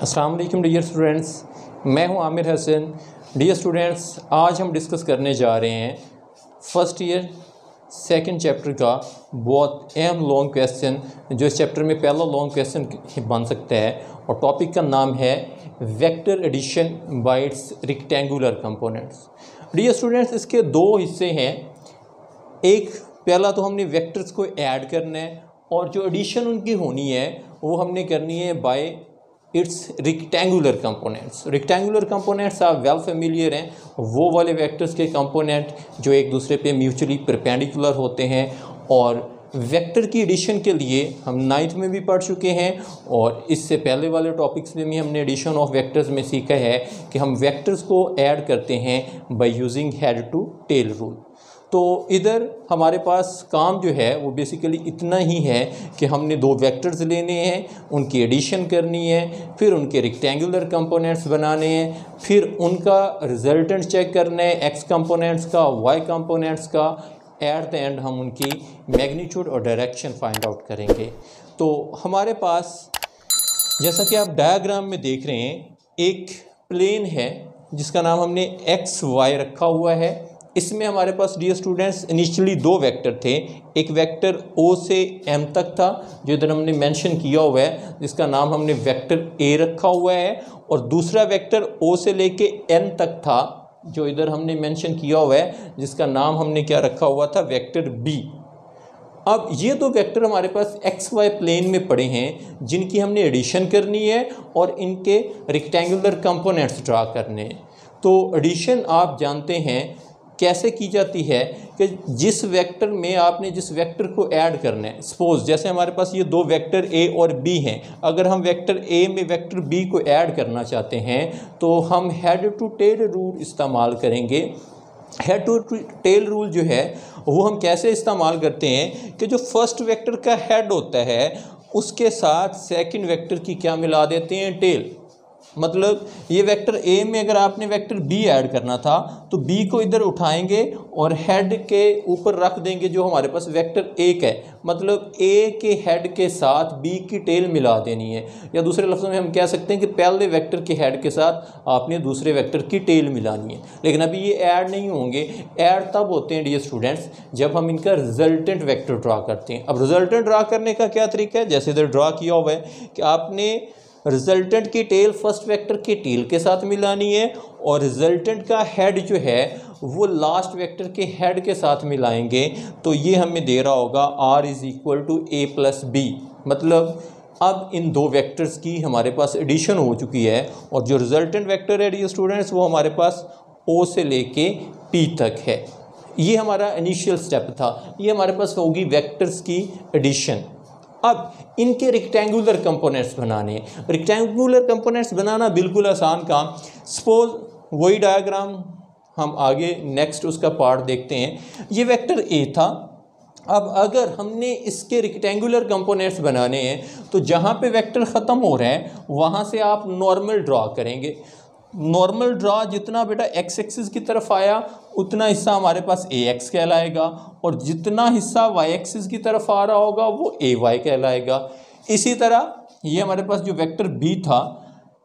अस्सलाम वालेकुम dear students, मैं हूं आमिर हसन। डियर स्टूडेंट्स, आज हम डिस्कस करने जा रहे हैं फर्स्ट ईयर सेकंड चैप्टर का बहुत अहम लॉन्ग क्वेश्चन, जो इस चैप्टर में पहला लॉन्ग क्वेश्चन बन सकता है। और टॉपिक का नाम है vector addition by its rectangular components. Dear students, इसके दो हिस्से हैं। एक पहला तो हमने वेक्टर्स को ऐड करना है और जो एडिशन उनकी होनी है वो हमने करनी है bye its rectangular components. Rectangular components आप वेल फेमिलियर हैं, वो वाले वेक्टर्स के कंपोनेंट जो एक दूसरे पे म्यूचुअली परपेंडिकुलर होते हैं। और वेक्टर की एडिशन के लिए हम 9th में भी पढ़ चुके हैं और इससे पहले वाले टॉपिक्स में भी हमने एडिशन ऑफ वेक्टर्स में सीखा है कि हम वेक्टर्स को ऐड करते हैं by using head to tail rule. तो इधर हमारे पास काम जो है वो बेसिकली इतना ही है कि हमने दो वेक्टर्स लेने हैं, उनकी एडिशन करनी है, फिर उनके रेक्टेंगुलर कंपोनेंट्स बनाने हैं, फिर उनका रिजल्टेंट चेक करना है एक्स कंपोनेंट्स का, वाई कंपोनेंट्स का। एट द एंड हम उनकी मैग्नीट्यूड और डायरेक्शन फाइंड आउट करेंगे। तो हमारे पास जैसा कि आप डायग्राम में देख रहे हैं, एक प्लेन है जिसका नाम हमने एक्स वाई रखा हुआ है। इसमें हमारे पास डियर स्टूडेंट्स इनिशियली दो वेक्टर थे। एक वेक्टर ओ से एम तक था जो इधर हमने मेंशन किया हुआ है, जिसका नाम हमने वेक्टर ए रखा हुआ है। और दूसरा वेक्टर ओ से लेके एन तक था जो इधर हमने मेंशन किया हुआ है, जिसका नाम हमने क्या रखा हुआ था, वेक्टर बी। अब ये दो वेक्टर हमारे पास एक्स वाई प्लेन में पड़े हैं जिनकी हमने एडिशन करनी है और इनके रेक्टेंगुलर कंपोनेंट्स ड्रा करने हैं। तो एडिशन आप जानते हैं कैसे की जाती है कि जिस वेक्टर में आपने जिस वेक्टर को ऐड करना है, सपोज जैसे हमारे पास ये दो वेक्टर ए और बी हैं, अगर हम वेक्टर ए में वेक्टर बी को ऐड करना चाहते हैं तो हम हेड टू टेल रूल इस्तेमाल करेंगे। हेड टू टेल रूल जो है वो हम कैसे इस्तेमाल करते हैं कि जो फर्स्ट वेक्टर का हेड होता है उसके साथ सेकंड वेक्टर की क्या मिला देते हैं, टेल। मतलब ये वेक्टर ए में अगर आपने वेक्टर बी ऐड करना था तो बी को इधर उठाएंगे और हेड के ऊपर रख देंगे जो हमारे पास वेक्टर ए का है। मतलब ए के हेड के साथ बी की टेल मिला देनी है, या दूसरे लफ्ज़ों में हम कह सकते हैं कि पहले वेक्टर के हेड के साथ आपने दूसरे वेक्टर की टेल मिलानी है। लेकिन अभी ये ऐड नहीं होंगे। ऐड तब होते हैं डियर स्टूडेंट्स जब हम इनका रिजल्टेंट वेक्टर ड्रा करते हैं। अब रिजल्टेंट ड्रा करने का क्या तरीका है, जैसे इधर ड्रा किया हुआ है कि आपने रिजल्टेंट की टेल फर्स्ट वेक्टर की टेल के साथ मिलानी है और रिजल्टेंट का हेड जो है वो लास्ट वेक्टर के हेड के साथ मिलाएंगे। तो ये हमें दे रहा होगा r is equal to a plus B. मतलब अब इन दो वेक्टर्स की हमारे पास एडिशन हो चुकी है और जो रिजल्टेंट वेक्टर है डियर स्टूडेंट्स वो हमारे पास o से लेके p तक है। ये हमारा इनिशियल स्टेप था। ये हमारे पास होगी वेक्टर्स की एडिशन। अब इनके रेक्टेंगुलर कंपोनेंट्स बनाने हैं। रेक्टेंगुलर कंपोनेंट्स बनाना बिल्कुल आसान काम। सपोज वही डायग्राम हम आगे नेक्स्ट उसका पार्ट देखते हैं। ये वेक्टर ए था। अब अगर हमने इसके रेक्टेंगुलर कंपोनेंट्स बनाने हैं तो जहाँ पे वेक्टर ख़त्म हो रहा है वहाँ से आप नॉर्मल ड्रा करेंगे। नॉर्मल ड्रा जितना बेटा एक्स एक्सिस की तरफ आया उतना हिस्सा हमारे पास ए एक्स कहलाएगा और जितना हिस्सा वाई एक्सिस की तरफ आ रहा होगा वो ए वाई कहलाएगा। इसी तरह ये हमारे पास जो वेक्टर बी था,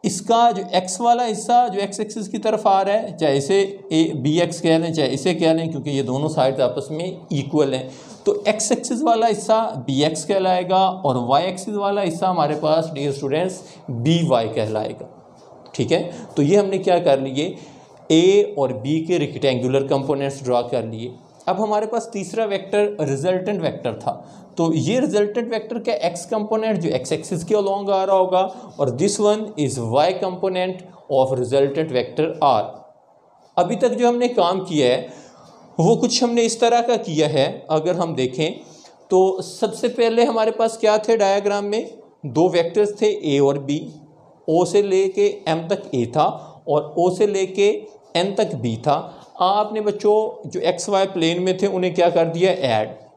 इसका जो एक्स वाला हिस्सा जो एक्स एक्सिस की तरफ आ रहा है, चाहे इसे ए बी एक्स कह लें चाहे इसे कह लें, क्योंकि ये दोनों साइड आपस में इक्वल हैं। तो एक्स एक्सिस वाला हिस्सा बी एक्स कहलाएगा और वाई एक्सिस वाला हिस्सा हमारे पास डियर स्टूडेंट्स बी वाई कहलाएगा। ठीक है, तो ये हमने क्या कर लिए, ए और बी के रेक्टेंगुलर कंपोनेंट्स ड्रा कर लिए। अब हमारे पास तीसरा वेक्टर रिजल्टेंट वेक्टर था। तो ये रिजल्टेंट वेक्टर का एक्स कंपोनेंट जो एक्स एक्सिस के अलोंग आ रहा होगा और this one is Y component of resultant vector R. अभी तक जो हमने काम किया है वो कुछ हमने इस तरह का किया है। अगर हम देखें तो सबसे पहले हमारे पास क्या थे, डायग्राम में दो वेक्टर्स थे ए और बी। ओ से लेके एम तक ए था और ओ से लेके एन तक बी था। आपने बच्चों जो एक्स वाई प्लेन में थे उन्हें क्या कर दिया,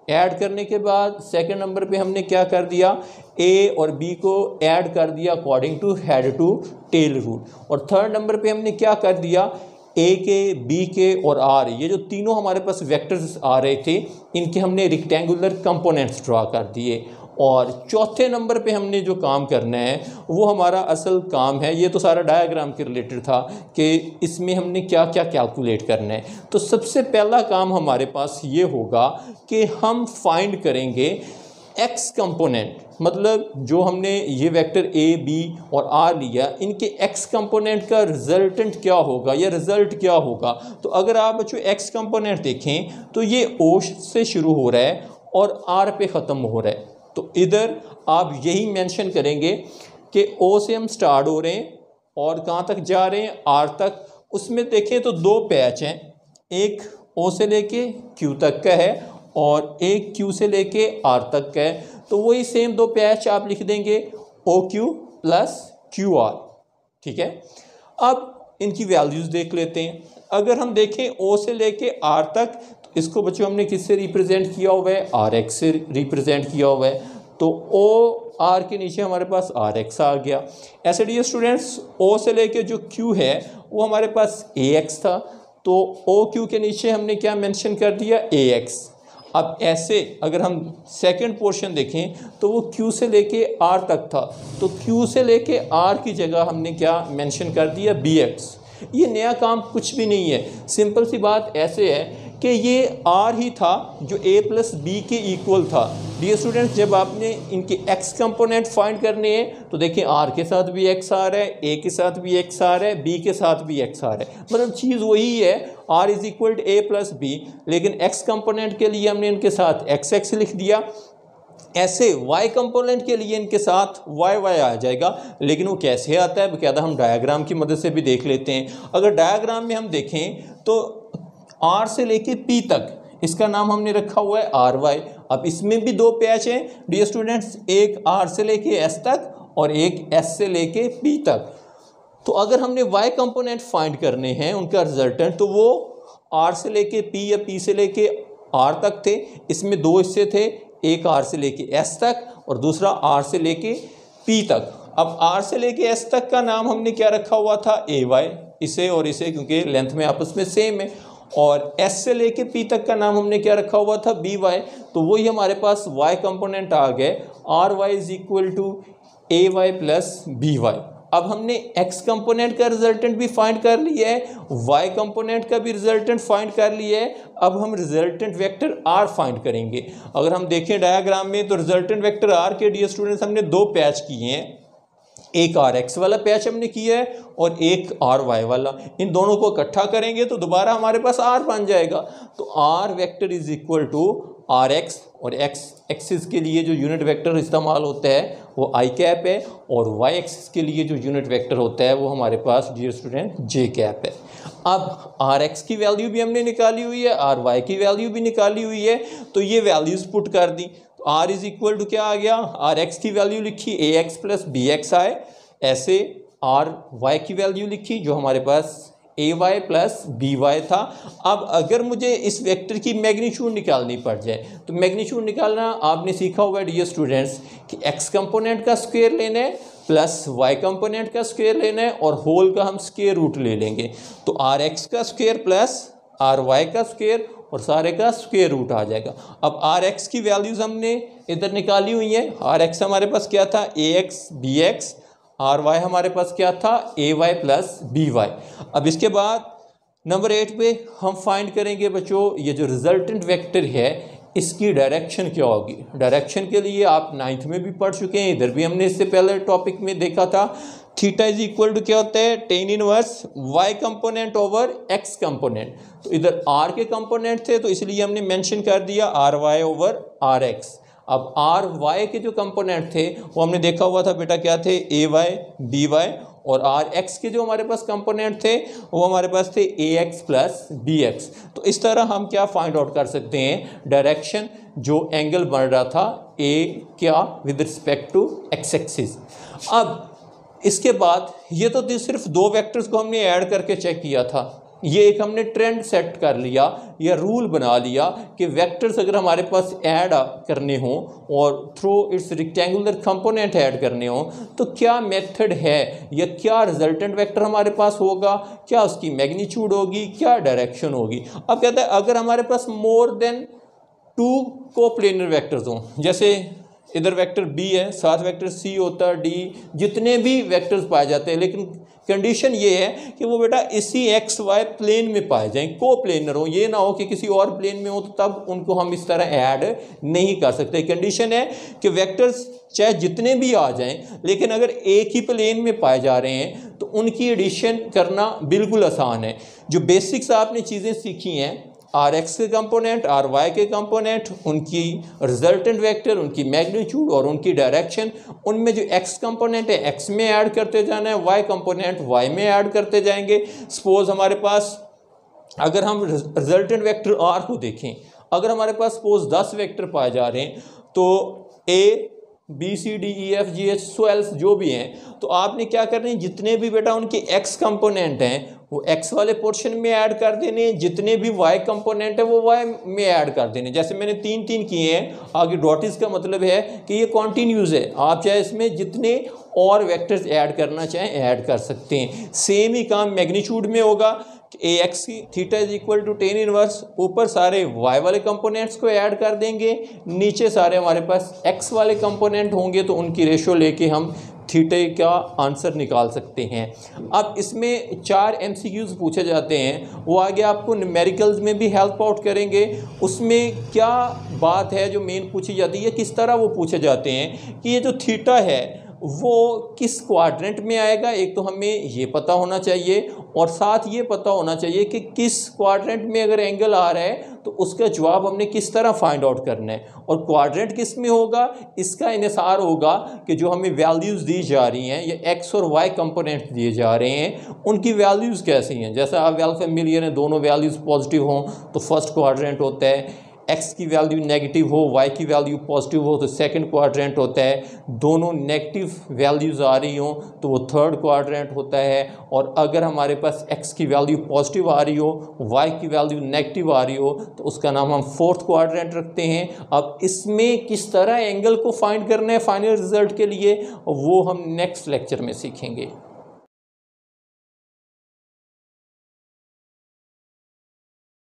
ऐड करने के बाद सेकंड नंबर पे हमने क्या कर दिया, ए और बी को ऐड कर दिया according to head to tail rule. और थर्ड नंबर पे हमने क्या कर दिया, ए के, बी के और आर, ये जो तीनों हमारे पास वेक्टर्स आ रहे थे इनके हमने रेक्टेंगुलर कंपोनेंट्स ड्रा कर दिए। और चौथे नंबर पे हमने जो काम करना है वो हमारा असल काम है, ये तो सारा डायग्राम के रिलेटेड था कि इसमें हमने क्या क्या कैलकुलेट करना है। तो सबसे पहला काम हमारे पास ये होगा कि हम फाइंड करेंगे एक्स कंपोनेंट, मतलब जो हमने ये वेक्टर ए बी और आर लिया, इनके एक्स कंपोनेंट का रिजल्टेंट क्या होगा या रिजल्ट क्या होगा। तो अगर आप बच्चों एक्स कंपोनेंट देखें तो ये ओ से शुरू हो रहा है और आर पे ख़त्म हो रहा है। तो इधर आप यही मेंशन करेंगे कि ओ से हम स्टार्ट हो रहे हैं और कहाँ तक जा रहे हैं, आर तक। उसमें देखें तो दो पैच हैं, एक ओ से लेके क्यू तक का है और एक क्यू से लेके आर तक का है। तो वही सेम दो पैच आप लिख देंगे O Q plus Q R, ठीक है। अब इनकी वैल्यूज़ देख लेते हैं। अगर हम देखें ओ से लेके आर तक, तो इसको बच्चों हमने किससे रिप्रेजेंट किया हुआ है, आर एक्स से रिप्रेजेंट किया हुआ है। तो ओ आर के नीचे हमारे पास आर एक्स आ गया। ऐसे डियर स्टूडेंट्स, ओ से लेके जो क्यू है वो हमारे पास ए एक्स था, तो ओ क्यू के नीचे हमने क्या मेंशन कर दिया, ए एक्स। अब ऐसे अगर हम सेकंड पोर्शन देखें तो वो Q से लेके R तक था, तो Q से लेके R की जगह हमने क्या मेंशन कर दिया, BX। ये नया काम कुछ भी नहीं है, सिंपल सी बात ऐसे है कि ये R ही था जो A प्लस B के इक्वल था। डियर स्टूडेंट्स, जब आपने इनके X कंपोनेंट फाइंड करने हैं तो देखिए R के साथ भी X आ रहा है, A के साथ भी X आ रहा है, B के साथ भी X आ रहा है, मतलब चीज़ वही है, R is equal to A plus B, लेकिन X कंपोनेंट के लिए हमने इनके साथ XX लिख दिया। ऐसे Y कंपोनेंट के लिए इनके साथ YY आ जाएगा, लेकिन वो कैसे आता है बकायदा हम डायग्राम की मदद से भी देख लेते हैं। अगर डायग्राम में हम देखें तो R से लेके P तक इसका नाम हमने रखा हुआ है RY। अब इसमें भी दो पैच हैं डियर स्टूडेंट्स, एक R से लेके S तक और एक S से लेके P तक। तो अगर हमने Y कंपोनेंट फाइंड करने हैं उनका रिजल्टेंट, तो वो R से लेके P या P से लेके R तक थे। इसमें दो हिस्से थे, एक R से लेके S तक और दूसरा R से लेके P तक। अब R से लेके S तक का नाम हमने क्या रखा हुआ था, AY, इसे और इसे, क्योंकि लेंथ में आपस में सेम है। और S से लेके P तक का नाम हमने क्या रखा हुआ था, BY। तो वही हमारे पास Y कंपोनेंट आ गए, RY is equal to AY plus BY। अब हमने X कंपोनेंट का रिजल्टेंट भी फाइंड कर लिया है, Y कंपोनेंट का भी रिजल्टेंट फाइंड कर लिया है। अब हम रिजल्टेंट वेक्टर R फाइंड करेंगे। अगर हम देखें डायग्राम में तो रिजल्टेंट वेक्टर R के डियर स्टूडेंट्स हमने दो पैच किए हैं, एक RX वाला पैच हमने किया है और एक RY वाला। इन दोनों को इकट्ठा करेंगे तो दोबारा हमारे पास R बन जाएगा। तो R vector is equal to RX, और X एक्सिस के लिए जो यूनिट वेक्टर इस्तेमाल होता है वो I कैप है, और Y एक्सिस के लिए जो यूनिट वेक्टर होता है वो हमारे पास डियर स्टूडेंट J कैप है। अब RX की वैल्यू भी हमने निकाली हुई है, RY की वैल्यू भी निकाली हुई है, तो ये वैल्यूज़ पुट कर दी। तो R इज इक्वल टू क्या आ गया, RX की वैल्यू लिखी AX प्लस BX आए, ऐसे RY की वैल्यू लिखी जो हमारे पास AY प्लस BY था। अब अगर मुझे इस वेक्टर की मैग्नीट्यूड निकालनी पड़ जाए तो मैग्नीट्यूड निकालना आपने सीखा हुआ है डियर स्टूडेंट्स कि X कंपोनेंट का स्क्वायर लेना है प्लस Y कंपोनेंट का स्क्वायर लेना है और होल का हम स्क्वायर रूट ले लेंगे। तो RX का स्क्वायर प्लस RY का स्क्वायर और सारे का स्क्वायर रूट आ जाएगा। अब RX की वैल्यूज़ हमने इधर निकाली हुई हैं। RX हमारे पास क्या था, AX BX, RY हमारे पास क्या था, AY प्लस BY। अब इसके बाद नंबर 8 पे हम फाइंड करेंगे बच्चों ये जो रिजल्टेंट वेक्टर है इसकी डायरेक्शन क्या होगी। डायरेक्शन के लिए आप 9th में भी पढ़ चुके हैं, इधर भी हमने इससे पहले टॉपिक में देखा था। थीटा इज इक्वल टू क्या होता है, tan inverse Y component over X component. तो इधर R के कंपोनेंट थे तो इसलिए हमने मेंशन कर दिया RY ओवर RX। अब RY के जो कंपोनेंट थे वो हमने देखा हुआ था बेटा क्या थे, AY BY, और RX के जो हमारे पास कंपोनेंट थे वो हमारे पास थे AX प्लस BX। तो इस तरह हम क्या फाइंड आउट कर सकते हैं, डायरेक्शन जो एंगल बन रहा था A क्या with respect to X axis. अब इसके बाद ये तो सिर्फ दो वेक्टर्स को हमने ऐड करके चेक किया था, ये एक हमने ट्रेंड सेट कर लिया या रूल बना लिया कि वेक्टर्स अगर हमारे पास ऐड करने हों और through it's rectangular component add करने हों तो क्या मेथड है या क्या रिजल्टेंट वेक्टर हमारे पास होगा, क्या उसकी मैग्नीट्यूड होगी, क्या डायरेक्शन होगी। अब कहता है अगर हमारे पास मोर देन 2 कोप्लेनर वेक्टर्स हों, जैसे इधर वेक्टर बी है, साथ वेक्टर सी होता है, डी, जितने भी वेक्टर्स पाए जाते हैं, लेकिन कंडीशन ये है कि वो बेटा इसी एक्स वाई प्लेन में पाए जाएं, को प्लेनर हो, ये ना हो कि किसी और प्लेन में हो तो तब उनको हम इस तरह ऐड नहीं कर सकते। कंडीशन है कि वेक्टर्स चाहे जितने भी आ जाएं, लेकिन अगर एक ही प्लेन में पाए जा रहे हैं तो उनकी एडिशन करना बिल्कुल आसान है। जो बेसिक्स आपने चीज़ें सीखी हैं, आर एक्स के कंपोनेंट, आर वाई के कंपोनेंट, उनकी रिजल्टेंट वेक्टर, उनकी मैग्नीट्यूड और उनकी डायरेक्शन, उनमें जो एक्स कंपोनेंट है एक्स में ऐड करते जाना है, वाई कंपोनेंट वाई में ऐड करते जाएंगे। सपोज हमारे पास, अगर हम रिजल्टेंट वेक्टर आर को देखें, अगर हमारे पास सपोज 10 वेक्टर पाए जा रहे हैं तो A B C D E F G H so else जो भी हैं, तो आपने क्या करना है, जितने भी बेटा उनके एक्स कंपोनेंट हैं वो एक्स वाले पोर्शन में ऐड कर देने, जितने भी वाई कंपोनेंट है वो वाई में ऐड कर देने। जैसे मैंने 3 किए हैं, आगे डॉटिस का मतलब है कि ये कॉन्टीन्यूस है, आप चाहे इसमें जितने और वेक्टर्स ऐड करना चाहें ऐड कर सकते हैं। सेम ही काम मैग्नीट्यूड में होगा, a x theta is equal to ten inverse, ऊपर सारे वाई वाले कंपोनेंट्स को ऐड कर देंगे, नीचे सारे हमारे पास एक्स वाले कंपोनेंट होंगे, तो उनकी रेशो लेके हम थीटे का आंसर निकाल सकते हैं। अब इसमें 4 MCQs पूछे जाते हैं, वो आगे आपको न्यूमेरिकल्स में भी हेल्प आउट करेंगे। उसमें क्या बात है जो मेन पूछी जाती है, किस तरह वो पूछे जाते हैं कि ये जो थीटा है वो किस क्वाड्रेंट में आएगा, एक तो हमें ये पता होना चाहिए, और साथ ये पता होना चाहिए कि किस क्वाड्रेंट में अगर एंगल आ रहा है तो उसका जवाब हमने किस तरह फाइंड आउट करना है, और क्वाड्रेंट किस में होगा इसका इन्हिसार होगा कि जो हमें वैल्यूज़ दी जा रही हैं, ये एक्स और वाई कंपोनेंट दिए जा रहे हैं, उनकी वैल्यूज़ कैसी हैं। जैसा आप वेल फेमिलियर हैं, दोनों वैल्यूज़ पॉजिटिव हों तो फर्स्ट क्वाड्रेंट होता है, एक्स की वैल्यू नेगेटिव हो, वाई की वैल्यू पॉजिटिव हो तो सेकंड क्वाड्रेंट होता है, दोनों नेगेटिव वैल्यूज़ आ रही हों तो वो थर्ड क्वाड्रेंट होता है, और अगर हमारे पास एक्स की वैल्यू पॉजिटिव आ रही हो, वाई की वैल्यू नेगेटिव आ रही हो तो उसका नाम हम फोर्थ क्वाड्रेंट रखते हैं। अब इसमें किस तरह एंगल को फाइंड करना है फाइनल रिजल्ट के लिए, वो हम नेक्स्ट लेक्चर में सीखेंगे।